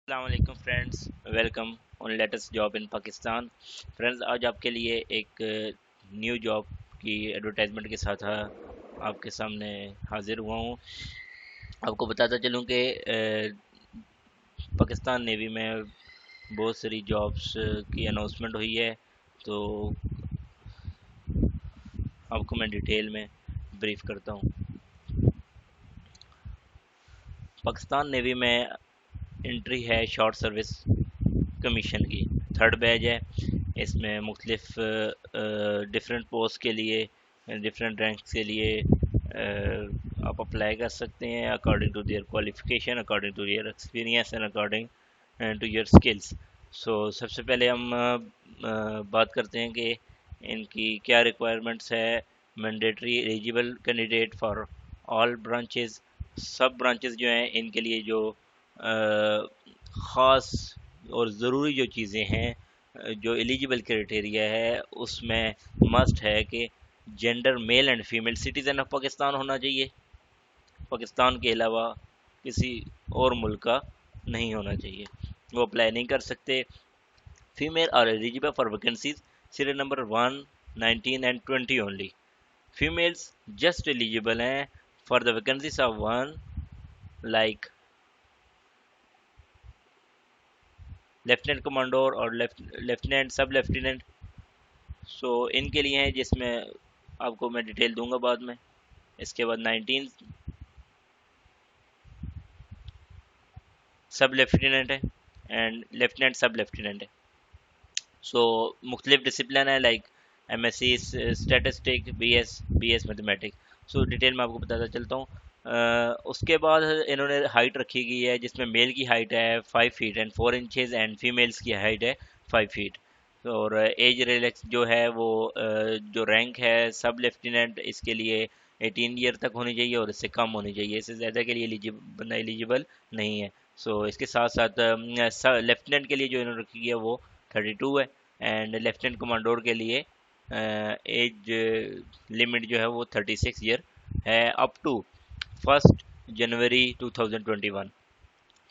अस्सलाम friends, welcome on latest job in Pakistan. Friends, आज आपके लिए एक न्यू जॉब की एडवर्टाइजमेंट के साथ आपके सामने हाजिर हुआ हूँ। आपको बताता चलूँ कि पाकिस्तान नेवी में बहुत सारी जॉब्स की अनाउंसमेंट हुई है, तो आपको मैं डिटेल में ब्रीफ करता हूँ। पाकिस्तान नेवी में एंट्री है शॉर्ट सर्विस कमीशन की, थर्ड बैच है। इसमें मुख्तलिफ डिफरेंट पोस्ट के लिए, डिफरेंट रैंक्स के लिए आप अप्लाई कर सकते हैं according to their qualification, according to their experience and according to your skills. So सबसे पहले हम बात करते हैं कि इनकी क्या रिक्वायरमेंट्स है। Mandatory eligible candidate for all branches, सब ब्रांचेस जो हैं इनके लिए जो ख़ास और ज़रूरी जो चीज़ें हैं, जो एलिजिबल क्राइटेरिया है उसमें मस्ट है कि gender male and female citizen of Pakistan होना चाहिए। पाकिस्तान के अलावा किसी और मुल्क का नहीं होना चाहिए, वो अप्लाई नहीं कर सकते। Female are eligible for vacancies serial number 1, 19 and 20 only. Females just eligible हैं for the vacancies of 1 like lieutenant commander और लेफ्टिनेंट सब लेफ्टिनेंट। सो इनके लिए हैं, जिसमें आपको मैं डिटेल दूंगा बाद में। इसके बाद 19 सब लेफ्टिनेंट है एंड लेफ्टिनेंट सब लेफ्टिनेंट है। सो मुख्तलिफ डिसिप्लिन है like MSc statistic, B S mathematics. So detail में आपको बताता चलता हूँ। उसके बाद इन्होंने हाइट रखी गई है, जिसमें मेल की हाइट है 5 feet and 4 inches and females की हाइट है 5 फीट। और एज रिलैक्स जो है वो जो रैंक है सब लेफ्टिनेंट, इसके लिए 18 ईयर तक होनी चाहिए और इससे कम होनी चाहिए, इससे ज़्यादा के लिए बंदा एलिजिबल नहीं है। सो इसके साथ साथ लेफ्टिनेंट के लिए जो इन्होंने रखी है वो 32 है एंड लेफ्टिनेंट कमांडोर के लिए एज लिमिट जो है वो 36 ईयर है अप टू 1 जनवरी 2021।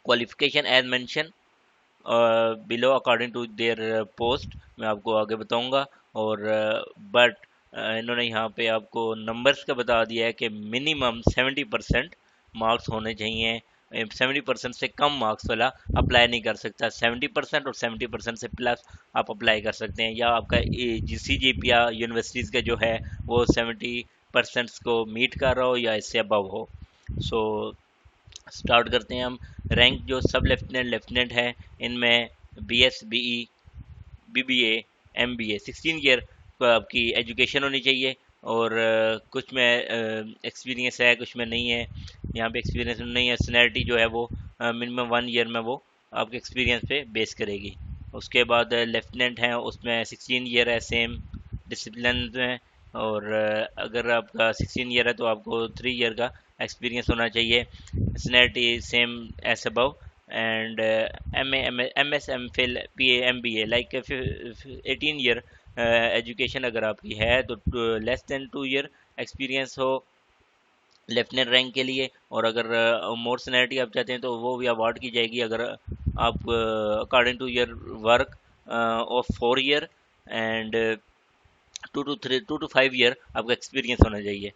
Qualification as mention below according to their post मैं आपको आगे बताऊंगा। और बट इन्होंने यहाँ पे आपको नंबर्स का बता दिया है कि मिनिमम 70% मार्क्स होने चाहिए। 70% से कम मार्क्स वाला अप्लाई नहीं कर सकता। 70% और 70% से प्लस आप अप्लाई कर सकते हैं, या आपका CGPA या यूनिवर्सिटीज़ का जो है वो 70% को मीट कर रहा हो या इससे अबव हो। सो स्टार्ट करते हैं हम। रैंक जो सब लेफ्टिनेंट लेफ्टिनेंट है, इनमें BS BE BBA MBA 16 year आपकी एजुकेशन होनी चाहिए। और कुछ में एक्सपीरियंस है, कुछ में नहीं है। यहाँ पे एक्सपीरियंस नहीं है, सीनियरिटी जो है वो मिनिमम 1 ईयर में वो आपके एक्सपीरियंस पे बेस करेगी। उसके बाद लेफ्टिनेंट हैं, उसमें 16 ईयर है, सेम डिसिप्लिन में। और अगर आपका 16 ईयर है तो आपको 3 ईयर का एक्सपीरियंस होना चाहिए। Seniority same as above and MS MPhil PA MBA like 18 year education अगर आपकी है तो लेस देन 2 ईयर एक्सपीरियंस हो लेफ्टिनेंट रैंक के लिए। और अगर मोर सीनियरिटी आप चाहते हैं तो वो भी अवार्ड की जाएगी अगर आप according to your work of 4 year and 2 to 5 year आपका एक्सपीरियंस होना चाहिए।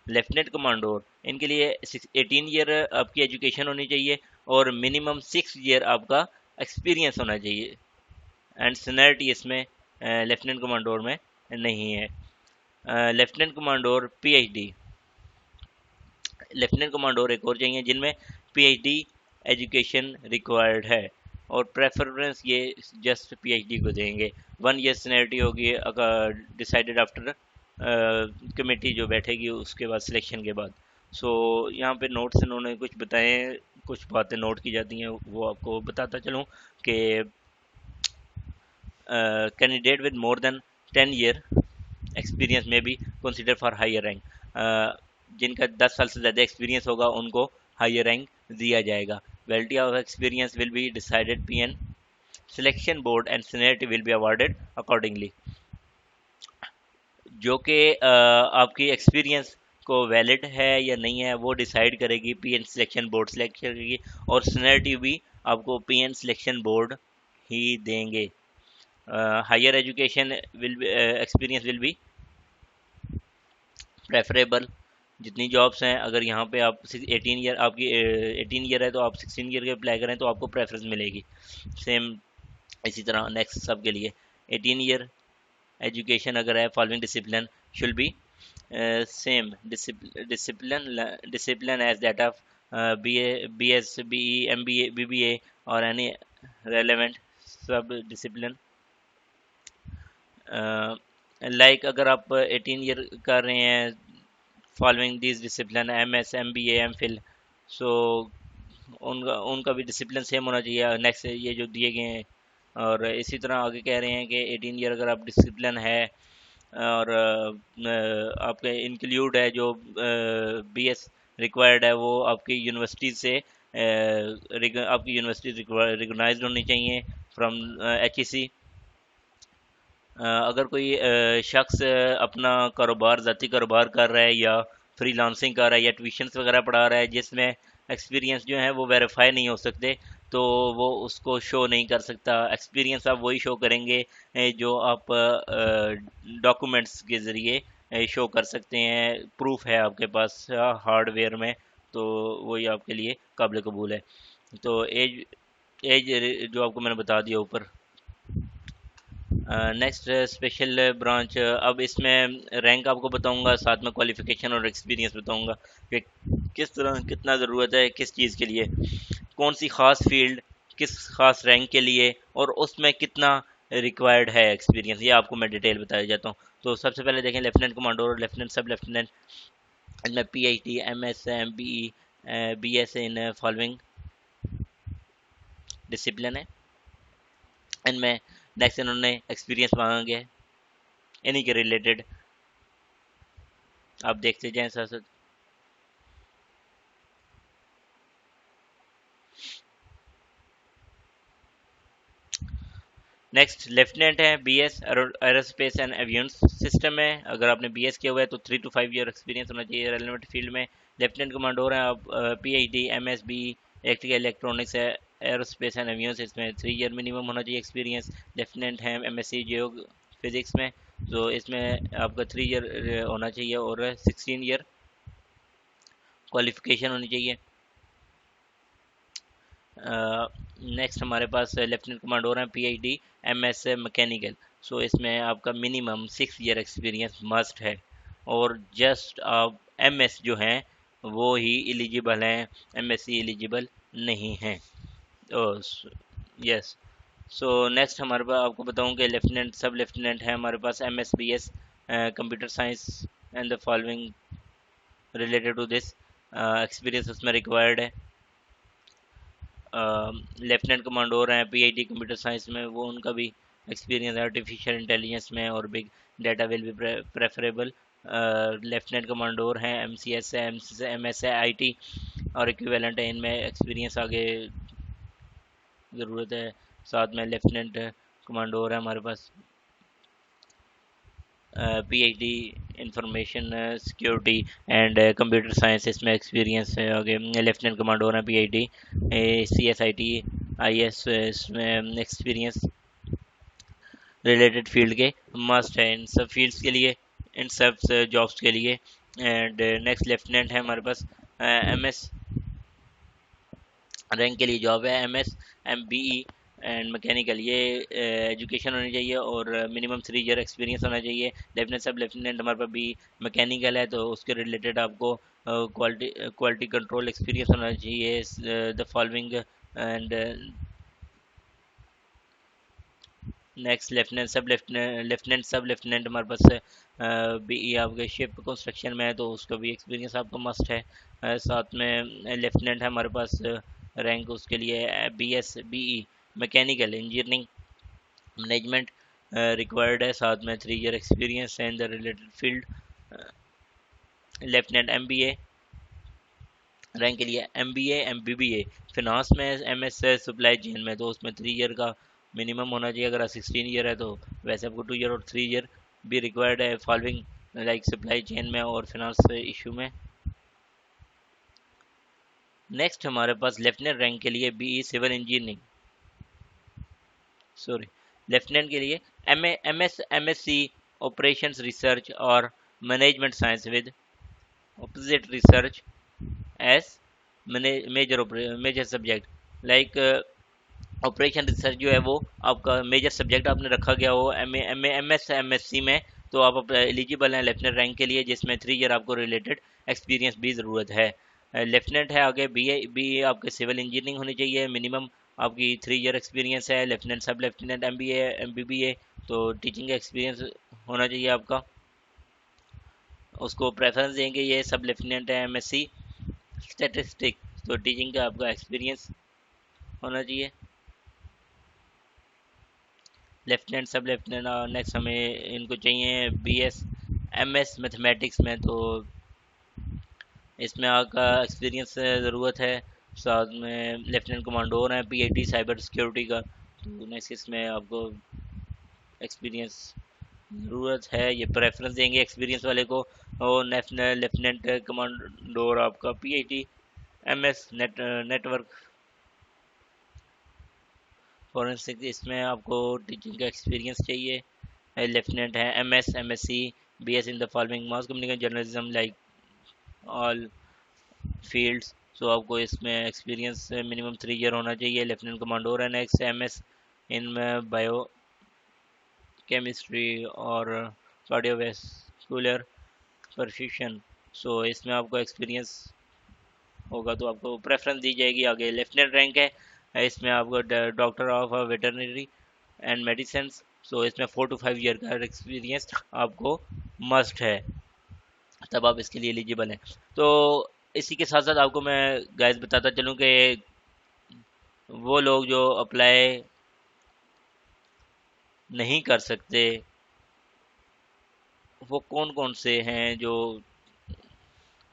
लेफ्टिनेंट कमांडोर, इनके लिए 18 ईयर आपकी एजुकेशन होनी चाहिए और मिनिमम 6 ईयर आपका एक्सपीरियंस होना चाहिए। एंड सीनियरिटी इसमें लेफ्टिनेंट कमांडोर में नहीं है। Lieutenant commodore PhD, lieutenant commodore एक और चाहिए जिनमें PhD एजुकेशन रिक्वायर्ड है, और प्रेफरेंस ये जस्ट PhD को देंगे। 1 ईयर सीनियरिटी होगी डिसाइडेड आफ्टर कमेटी जो बैठेगी उसके बाद सिलेक्शन के बाद। सो यहाँ पे नोट्स इन्होंने कुछ बताए, कुछ बातें नोट की जाती हैं, वो आपको बताता चलूँ कि candidate with more than 10 year experience में भी कंसिडर फॉर हायर रैंक। जिनका 10 साल से ज़्यादा एक्सपीरियंस होगा उनको हायर रैंक दिया जाएगा। Validity of experience will be decided PN selection board and seniority will be awarded accordingly. जो कि आपकी एक्सपीरियंस को वैलिड है या नहीं है वो डिसाइड करेगी PN सिलेक्शन बोर्ड, सिलेक्ट करेगी। और सीनियरिटी भी आपको पीएन सिलेक्शन बोर्ड ही देंगे। Higher education will experience will be preferable. जितनी जॉब्स हैं, अगर यहाँ पे आप 18 ईयर आपकी 18 ईयर है तो आप 16 ईयर के अप्लाई करें तो आपको प्रेफरेंस मिलेगी। सेम इसी तरह नेक्स्ट सब के लिए 18 ईयर एजुकेशन अगर है, following discipline should be same discipline as that of BA, BS, BE, MBA, BBA or any relevant sub discipline। Like अगर आप 18 ईयर कर रहे हैं following this discipline MS, MBA, MPhil, सो उनका उनका भी डिसिप्लिन सेम होना चाहिए नेक्स्ट ये जो दिए गए हैं। और इसी तरह आगे कह रहे हैं कि 18 ईयर अगर आप डिसिप्लिन है और आपके इंक्लूड है जो BS रिक्वायर्ड है, वो आपकी यूनिवर्सिटी से आपकी यूनिवर्सिटी रिकॉग्नाइज्ड होनी चाहिए फ्रॉम HEC। अगर कोई शख्स अपना कारोबार ज़ाती कारोबार कर रहा है या फ्रीलांसिंग कर रहा है या ट्यूशन्स वगैरह पढ़ा रहा है जिसमें एक्सपीरियंस जो है वो वेरीफाई नहीं हो सकते, तो वो उसको शो नहीं कर सकता। एक्सपीरियंस आप वही शो करेंगे जो आप डॉक्यूमेंट्स के ज़रिए शो कर सकते हैं, प्रूफ है आपके पास हार्डवेयर में, तो वही आपके लिए काबिल कबूल है। तो एज एज जो आपको मैंने बता दिया ऊपर। नेक्स्ट स्पेशल ब्रांच, अब इसमें रैंक आपको बताऊंगा, साथ में क्वालिफिकेशन और एक्सपीरियंस बताऊंगा कि किस तरह कितना ज़रूरत है किस चीज़ के लिए, कौन सी ख़ास फील्ड किस ख़ास रैंक के लिए, और उसमें कितना रिक्वायर्ड है एक्सपीरियंस, ये आपको मैं डिटेल बताया जाता हूँ। तो सबसे पहले देखें लेफ्टिनेंट कमांडो और लेफ्टिनेंट सब लेफ्टिनेंट। इनमें PhD, MS, MBE, BS in following discipline है। इनमें नेक्स्ट इन्होंने एक्सपीरियंस मांगा गया है इन्हीं के रिलेटेड, आप देखते जाएं साथ साथ। नेक्स्ट लेफ्टिनेंट है BS एरोस्पेस एंड एवियंस सिस्टम है। अगर आपने BS किया हुआ है तो 3 to 5 ईयर एक्सपीरियंस होना चाहिए रेलेवेंट फील्ड में। लेफ्टिनेंट कमांडोर हैं आप PhD, MSB, इलेक्ट्रिकल इलेक्ट्रॉनिक्स है, एरोस्पेस एंड एवियंस, इसमें 3 ईयर मिनिमम होना चाहिए एक्सपीरियंस। लेफ्टिनेंट है MSc जियो फिजिक्स में, तो इसमें आपका 3 ईयर होना चाहिए और 16 ईयर क्वालिफिकेशन होनी चाहिए। नेक्स्ट हमारे पास लेफ्टिनेंट कमांडोर हैं PhD, MS मैकेनिकल, सो इसमें आपका मिनिमम 6 ईयर एक्सपीरियंस मस्ट है, और जस्ट आप MS जो हैं वो ही एलिजिबल हैं, MSc एलिजिबल नहीं हैं। यस। सो नेक्स्ट हमारे पास आपको बताऊं कि लेफ्टिनेंट सब लेफ्टिनेंट है हमारे पास MS, BS computer science and the following related to this experience उसमें रिक्वायर्ड है। लेफ्टिनेंट कमांडोर हैं PhD कंप्यूटर साइंस में, वो उनका भी एक्सपीरियंस आर्टिफिशियल इंटेलिजेंस में और big data will be preferable. Lieutenant commander हैं MCS है, MS है, IT और इक्विवेलेंट है, इनमें एक्सपीरियंस आगे ज़रूरत है। साथ में लेफ्टिनेंट कमांडोर है हमारे पास PhD information security and computer science, इसमें एक्सपीरियंस है आगे। लेफ्टिनेंट कमांडोर हैं PhD CSIT IS, इसमें एक्सपीरियंस रिलेटेड फील्ड के मस्ट है इन सब फील्ड्स के लिए, इन सब जॉब्स के लिए। एंड नेक्स्ट लेफ्टिनेंट है हमारे पास MS रैंक के लिए जॉब है, MS MBE एंड मैकेनिकल, ये एजुकेशन होनी चाहिए और मिनिमम 3 ईयर एक्सपीरियंस होना चाहिए। लेफ्टिनेंट सब लेफ्टिनेंट हमारे पास भी मैकेनिकल है, तो उसके रिलेटेड आपको क्वालिटी कंट्रोल एक्सपीरियंस होना चाहिए the following. And next lieutenant sub lieutenant हमारे पास BE आपके शिप कंस्ट्रक्शन में है, तो उसका भी एक्सपीरियंस आपको मस्ट है। साथ में लेफ्टिनेंट है हमारे पास रैंक उसके लिए BS BE mechanical engineering management required है, साथ में 3 ईयर एक्सपीरियंस है in the related field. Lieutenant MBA rank के लिए MBA MBBA फिनांस में, MS सप्लाई चेन में, तो उसमें 3 ईयर का मिनिमम होना चाहिए। अगर 16 ईयर है तो वैसे आपको 2 ईयर और 3 ईयर भी रिक्वायर्ड है फॉलोइंग लाइक सप्लाई चेन में और फिनांस इशू में। नेक्स्ट हमारे पास लेफ्टिनेंट रैंक के लिए BE civil engineering, sorry lieutenant के लिए एमएससी ऑपरेशंस रिसर्च और management science with opposite research as major subject, like operation research जो है वो आपका मेजर सब्जेक्ट आपने रखा गया हो एमएससी में, तो आप एलिजिबल हैं लेफ्टिनेंट रैंक के लिए, जिसमें 3 ईयर आपको रिलेटेड एक्सपीरियंस भी ज़रूरत है। लेफ्टिनेंट है, आगे बीए आपके सिविल इंजीनियरिंग होनी चाहिए, मिनिमम आपकी 3 ईयर एक्सपीरियंस है। Lieutenant sub lieutenant MBA MBBA, तो टीचिंग का एक्सपीरियंस होना चाहिए आपका, उसको प्रेफरेंस देंगे। ये सब लेफ्टिनेंट है एमएससी स्टैटिस्टिक, तो टीचिंग का आपका एक्सपीरियंस होना चाहिए। लेफ्टिनेंट सब लेफ्टिनेंट नेक्स्ट हमें इनको चाहिए बीएस एमएस मैथमेटिक्स में, तो इसमें आपका एक्सपीरियंस ज़रूरत है। साथ में लेफ्टिनेंट कमांडोर हैं पीआईटी साइबर सिक्योरिटी का, तो नेक्स्ट इसमें आपको एक्सपीरियंस ज़रूरत है, ये प्रेफरेंस देंगे एक्सपीरियंस वाले को। और लेफ्टिनेंट कमांडोर आपका पीआईटी एमएस नेटवर्क फॉरेंसिक, इसमें आपको टीचिंग का एक्सपीरियंस चाहिए। लेफ्टिनेंट है MSc BS in the following mass communication journalism like all fields, so आपको इसमें एक्सपीरियंस मिनिमम 3 ईयर होना चाहिए। लेफ्टिनेंट कमांडोर है next MS in biochemistry और कार्डियोवैस्कुलर परफ्यूशन, सो इसमें आपको एक्सपीरियंस होगा तो आपको प्रेफरेंस दी जाएगी। आगे लेफ्टिनेंट रैंक है, इसमें आपको doctor of veterinary and medicine, so इसमें 4 to 5 ईयर का एक्सपीरियंस आपको मस्ट है, तब आप इसके लिए एलिजिबल हैं। तो इसी के साथ साथ आपको मैं गाइस बताता चलूँ कि वो लोग जो अप्लाई नहीं कर सकते वो कौन कौन से हैं जो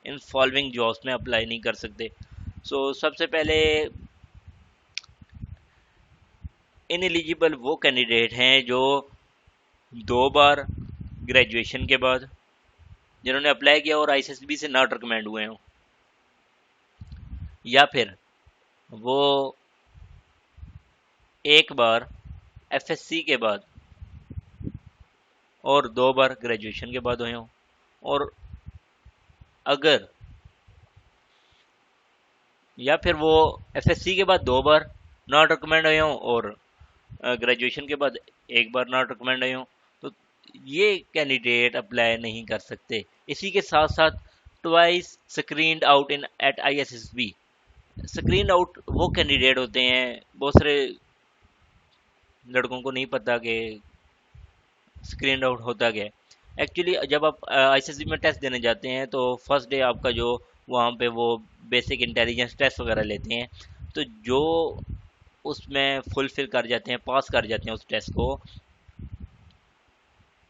इन फॉलोइंग जॉब्स में अप्लाई नहीं कर सकते। सो सबसे पहले इन एलिजिबल वो कैंडिडेट हैं जो 2 बार ग्रेजुएशन के बाद जिन्होंने अप्लाई किया और आईसीएसबी से नॉट रिकमेंड हुए हों, या फिर वो 1 बार एफएससी के बाद और 2 बार ग्रेजुएशन के बाद हुए हों, और अगर या फिर वो एफएससी के बाद 2 बार नॉट रिकमेंड हुए हों और ग्रेजुएशन के बाद 1 बार नॉट रिकमेंड हुए हों, तो ये कैंडिडेट अप्लाई नहीं कर सकते। इसी के साथ साथ twice screened out in at ISSB, screen out वो कैंडिडेट होते हैं, बहुत सारे लड़कों को नहीं पता कि स्क्रीन आउट होता क्या है। एक्चुअली जब आप आईसीएसबी में टेस्ट देने जाते हैं तो फर्स्ट डे आपका जो वहाँ पे वो बेसिक इंटेलिजेंस टेस्ट वगैरह लेते हैं, तो जो उसमें फुलफिल कर जाते हैं, पास कर जाते हैं उस टेस्ट को,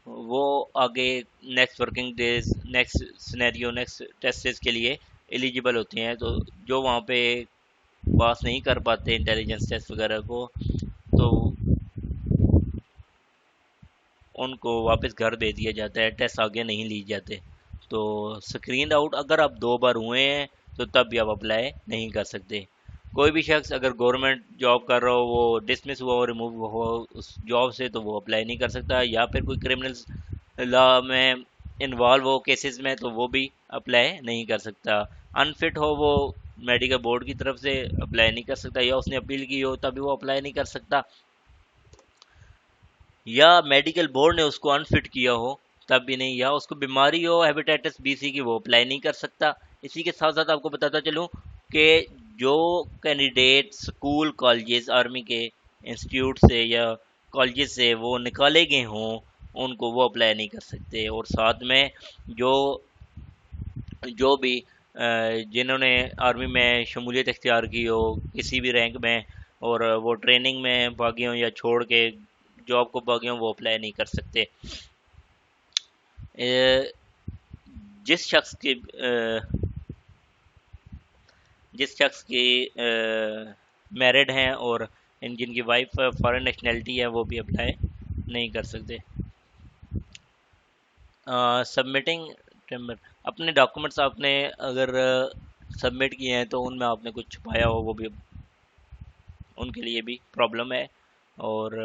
वो आगे next working days, next scenario, next test के लिए एलिजिबल होते हैं। तो जो वहाँ पे पास नहीं कर पाते इंटेलिजेंस टेस्ट वगैरह को, तो उनको वापस घर दे दिया जाता है, टेस्ट आगे नहीं लिए जाते। तो स्क्रीन आउट अगर आप 2 बार हुए हैं तो तब भी आप अप्लाई नहीं कर सकते। कोई भी शख्स अगर गवर्नमेंट जॉब कर रहा हो, वो डिसमिस हुआ हो, रिमूव हो उस जॉब से, तो वो अप्लाई नहीं कर सकता, या फिर कोई क्रिमिनल लॉ में इन्वॉल्व हो केसेस में, तो वो भी अप्लाई नहीं कर सकता। अनफिट हो वो मेडिकल बोर्ड की तरफ से अप्लाई नहीं कर सकता, या उसने अपील की हो तभी वो अप्लाई नहीं कर सकता, या मेडिकल बोर्ड ने उसको अनफिट किया हो तब भी नहीं, या उसको बीमारी हो हेपेटाइटिस बी सी की, वो अप्लाई नहीं कर सकता। इसी के साथ साथ आपको बताता चलूँ कि जो कैंडिडेट स्कूल कॉलेजेस आर्मी के इंस्टीट्यूट से या कॉलेजेस से वो निकाले गए हों, उनको वो अप्लाई नहीं कर सकते। और साथ में जो जो भी जिन्होंने आर्मी में शमूलियत इख्तियार की हो किसी भी रैंक में, और वो ट्रेनिंग में भागे हों या छोड़ के जॉब को भागे हों, वो अप्लाई नहीं कर सकते। जिस शख्स की मैरिड हैं और जिनकी वाइफ फॉरेन नेशनैलिटी है, वो भी अप्लाई नहीं कर सकते। सबमिटिंग अपने डॉक्यूमेंट्स आपने अगर सबमिट किए हैं तो उनमें आपने कुछ छुपाया हो, वो भी उनके लिए भी प्रॉब्लम है। और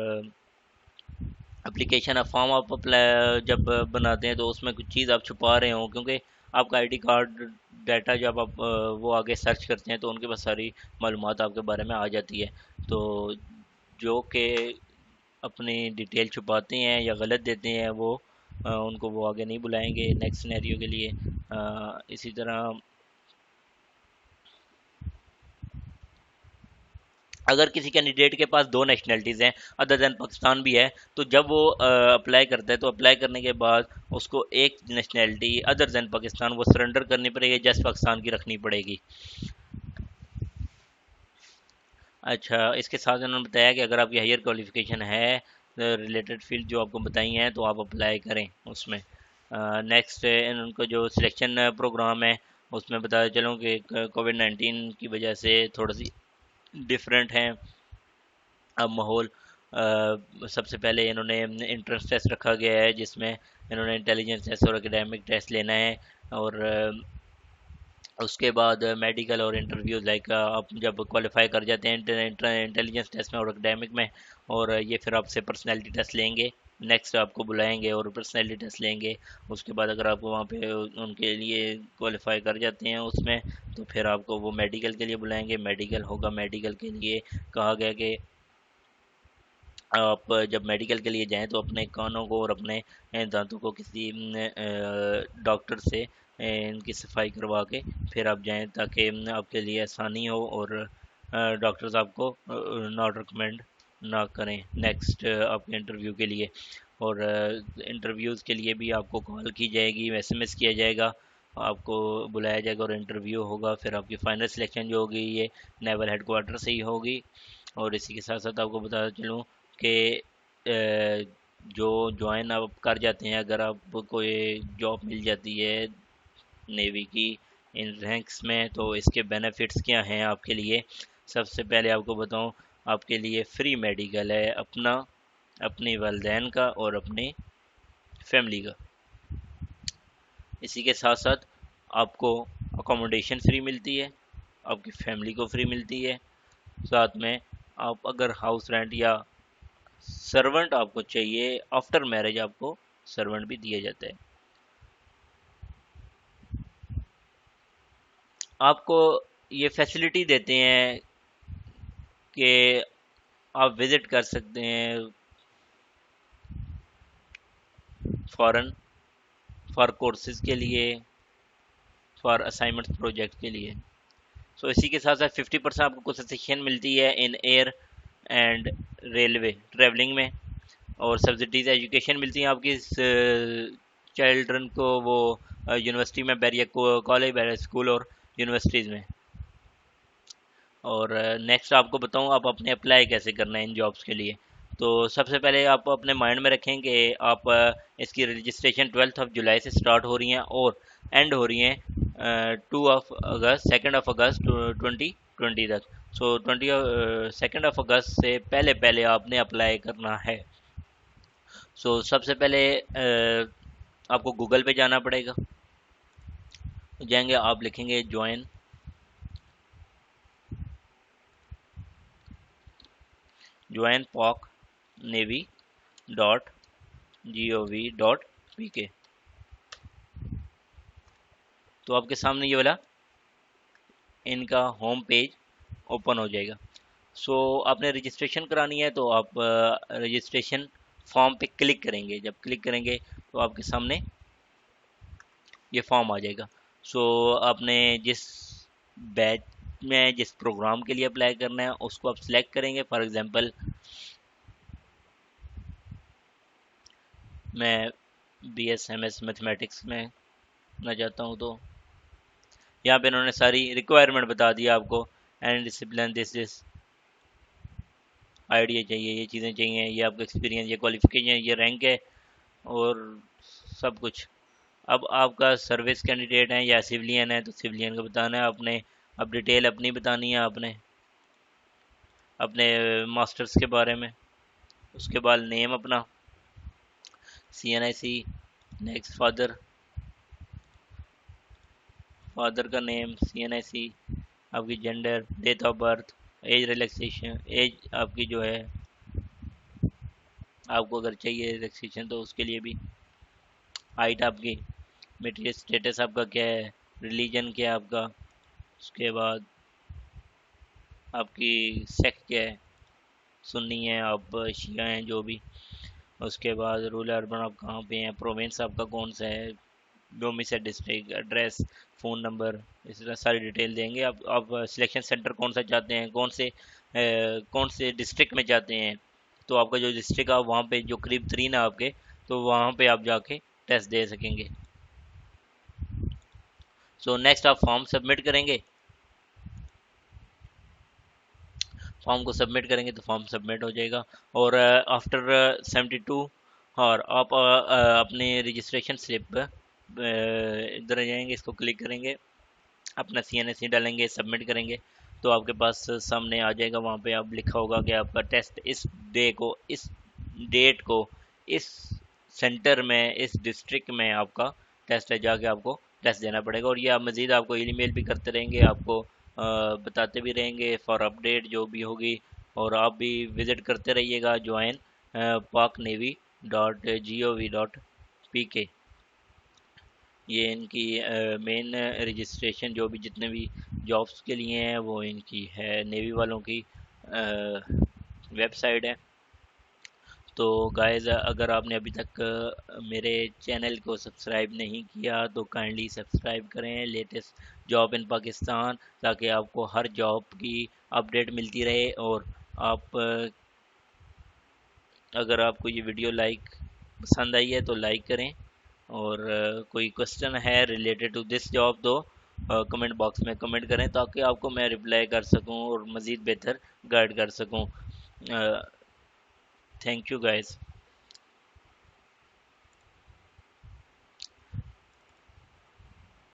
एप्लीकेशन आप फॉर्म आप अप्लाई जब बनाते हैं तो उसमें कुछ चीज़ आप छुपा रहे हो, क्योंकि आपका आईडी कार्ड डाटा जब आप वो आगे सर्च करते हैं तो उनके पास सारी मालूमात आपके बारे में आ जाती है। तो जो कि अपनी डिटेल छुपाते हैं या गलत देते हैं वो उनको वो आगे नहीं बुलाएंगे नेक्स्ट सिनेरियो के लिए। इसी तरह अगर किसी कैंडिडेट के पास दो नेशनलिटीज़ हैं अदर देन पाकिस्तान भी है, तो जब वो अप्लाई करता है तो अप्लाई करने के बाद उसको एक नेशनलिटी अदर देन पाकिस्तान वो सरेंडर करनी पड़ेगी, जस्ट पाकिस्तान की रखनी पड़ेगी। अच्छा, इसके साथ उन्होंने बताया कि अगर आपकी हायर क्वालिफिकेशन है रिलेटेड फील्ड जो आपको बताई हैं तो आप अप्लाई करें उसमें। नेक्स्ट उनको जो सिलेक्शन प्रोग्राम है उसमें बताया चलूँ कि कोविड-19 की वजह से थोड़ी सी डिफरेंट हैं अब माहौल। सबसे पहले इन्होंने इंट्रेंस टेस्ट रखा गया है जिसमें इन्होंने इंटेलिजेंस टेस्ट और एकेडमिक टेस्ट लेना है। और उसके बाद मेडिकल और इंटरव्यूज लाइक आप जब क्वालिफाई कर जाते हैं इंटेलिजेंस टेस्ट में और एकेडमिक में, और ये फिर आपसे पर्सनैलिटी टेस्ट लेंगे। नेक्स्ट आपको बुलाएंगे और पर्सनैलिटी टेस्ट लेंगे। उसके बाद अगर आप वहाँ पे उनके लिए क्वालिफाई कर जाते हैं उसमें तो फिर आपको वो मेडिकल के लिए बुलाएंगे, मेडिकल होगा। मेडिकल के लिए कहा गया कि आप जब मेडिकल के लिए जाएं तो अपने कानों को और अपने दांतों को किसी डॉक्टर से इनकी सफाई करवा के फिर आप जाएं ताकि आपके लिए आसानी हो और डॉक्टर्स आपको नॉट रिकमेंड ना करें नेक्स्ट आपके इंटरव्यू के लिए। और इंटरव्यूज़ के लिए भी आपको कॉल की जाएगी, एसएमएस किया जाएगा, आपको बुलाया जाएगा और इंटरव्यू होगा। फिर आपकी फाइनल सिलेक्शन जो होगी ये नेवल हेडक्वार्टर से ही होगी। और इसी के साथ साथ आपको बताता चलूँ कि जो ज्वाइन आप कर जाते हैं, अगर आपको ये जॉब मिल जाती है नेवी की इन रैंक्स में तो इसके बेनिफिट्स क्या हैं आपके लिए। सबसे पहले आपको बताऊं, आपके लिए फ्री मेडिकल है अपना, अपने वालदेन का और अपने फैमिली का। इसी के साथ साथ आपको अकोमोडेशन फ्री मिलती है, आपकी फैमिली को फ्री मिलती है। साथ में आप अगर हाउस रेंट या सर्वेंट आपको चाहिए आफ्टर मैरिज आपको सर्वेंट भी दिया जाता है। आपको ये फैसिलिटी देते हैं कि आप विज़िट कर सकते हैं फॉरेन फॉर कोर्सेज के लिए, फॉर असाइनमेंट प्रोजेक्ट के लिए। सो इसी के साथ साथ 50% आपको कंसेशन मिलती है in air and railway travelling में। और सब्सिडीज एजुकेशन मिलती है आपकी चिल्ड्रन को वो यूनिवर्सिटी में बैरियर कॉलेज बैरियर स्कूल और यूनिवर्सिटीज़ में। और नेक्स्ट आपको बताऊं आप अपने अप्लाई कैसे करना है इन जॉब्स के लिए। तो सबसे पहले आप अपने माइंड में रखें कि आप इसकी रजिस्ट्रेशन 12 जुलाई से स्टार्ट हो रही हैं और एंड हो रही हैं 2 अगस्त 2 अगस्त 2020 तक। सो 2 अगस्त से पहले पहले आपने अप्लाई करना है। सो सबसे पहले आपको गूगल पे जाना पड़ेगा। जाएंगे आप लिखेंगे ज्वाइन पॉक नेवी .gov.pk। तो आपके सामने ये वाला इनका होम पेज ओपन हो जाएगा। सो आपने रजिस्ट्रेशन करानी है तो आप रजिस्ट्रेशन फॉर्म पे क्लिक करेंगे। जब क्लिक करेंगे तो आपके सामने ये फॉर्म आ जाएगा। सो आपने जिस बैच में जिस प्रोग्राम के लिए अप्लाई करना है उसको आप सिलेक्ट करेंगे। फॉर एग्जांपल मैं BSMS मैथमेटिक्स में ना चाहता हूँ तो यहाँ पे इन्होंने सारी रिक्वायरमेंट बता दिया आपको। एंड डिसिप्लिन दिस आइडिया चाहिए, ये चीज़ें चाहिए, ये आपका एक्सपीरियंस, ये क्वालिफिकेशन, ये रैंक है और सब कुछ। अब आपका सर्विस कैंडिडेट है या सिविलियन है तो सिविलियन का बताना है आपने। अब डिटेल अपनी बतानी है आपने अपने मास्टर्स के बारे में। उसके बाद नेम अपना CNIC नेक्स्ट फादर फादर का नेम, CNIC, आपकी gender, date of birth, age relaxation, age आपकी जो है, आपको अगर चाहिए रिलैक्सेशन तो उसके लिए भी, हाइट आपकी, मेटेरियल स्टेटस आपका क्या है, रिलीजन क्या है आपका, उसके बाद आपकी सेक्स क्या है, सुन्नी है आप, शिया हैं, जो भी, उसके बाद रूरल अर्बन आप कहाँ पे हैं, प्रोविंस आपका कौन सा है, domicile district, address, phone number, इस तरह सारी डिटेल देंगे। आप सिलेक्शन सेंटर कौन सा चाहते हैं, कौन से डिस्ट्रिक्ट में चाहते हैं, तो आपका जो डिस्ट्रिक्ट आप वहाँ पे जो करीब तरीन है आपके, तो वहाँ पे आप जाके टेस्ट दे सकेंगे। सो नेक्स्ट आप फॉर्म सबमिट करेंगे, फॉर्म को सबमिट करेंगे तो फॉर्म सबमिट हो जाएगा। और आफ्टर 72 और आप अपने रजिस्ट्रेशन स्लिप इधर आ जाएंगे, इसको क्लिक करेंगे, अपना CNSC डालेंगे, सबमिट करेंगे, तो आपके पास सामने आ जाएगा, वहाँ पे आप लिखा होगा कि आपका टेस्ट इस डे को, इस डेट को, इस सेंटर में, इस डिस्ट्रिक्ट में आपका टेस्ट है, जाके आपको टेस्ट देना पड़ेगा। और ये आप मज़ीद आपको ईमेल भी करते रहेंगे, आपको बताते भी रहेंगे फॉर अपडेट जो भी होगी। और आप भी विज़िट करते रहिएगा ज्वाइन paknavy.gov.pk, ये इनकी मेन रजिस्ट्रेशन जो भी जितने भी जॉब्स के लिए हैं वो इनकी है, नेवी वालों की वेबसाइट है। तो गाइस अगर आपने अभी तक मेरे चैनल को सब्सक्राइब नहीं किया तो काइंडली सब्सक्राइब करें, लेटेस्ट जॉब इन पाकिस्तान, ताकि आपको हर जॉब की अपडेट मिलती रहे। और आप अगर आपको ये वीडियो पसंद आई है तो लाइक करें, और कोई क्वेश्चन है रिलेटेड टू दिस जॉब तो कमेंट बॉक्स में कमेंट करें, ताकि आपको मैं रिप्लाई कर सकूं और मज़ीद बेहतर गाइड कर सकूं। Thank you guys.